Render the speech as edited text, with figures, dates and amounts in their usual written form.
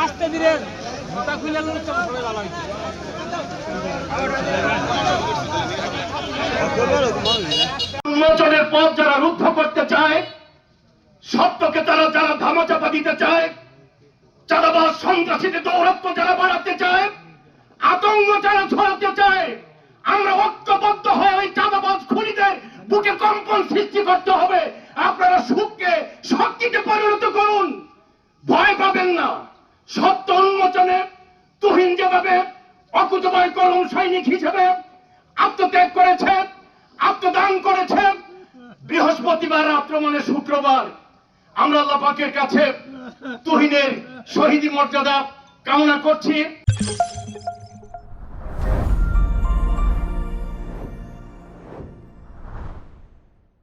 আসতে দিলেন মোটা খুলে উন্মোচনের পথ যারা রুদ্ধ করতে চায়, সত্যকে যারা ধামাচাপা দিতে চায়, চাঁদাবাজ সন্ত্রাসীদের দৌরাত্ম যারা বাড়াতে চায়, আতঙ্ক যারা ছড়াতে চায়, আমরা ঐক্যবদ্ধ হয়ে ওই চাঁদাবাজ খুনিদের বুকে কম্পন সৃষ্টি করতে হবে। আপনারা সুখকে শক্তিতে পরিণত করুন, ভয় পাবেন না। সত্য উন্মোচনে তুহিন যেভাবে অকুতভয় কলম সৈনিক হিসেবে আত্মত্যাগ করেছে, আত্মদান করেছে, বৃহস্পতিবার রাত্র মানে শুক্রবার আমরা আল্লাহ পাকের কাছে তুহিনের শহীদি মর্যাদা কামনা করছি।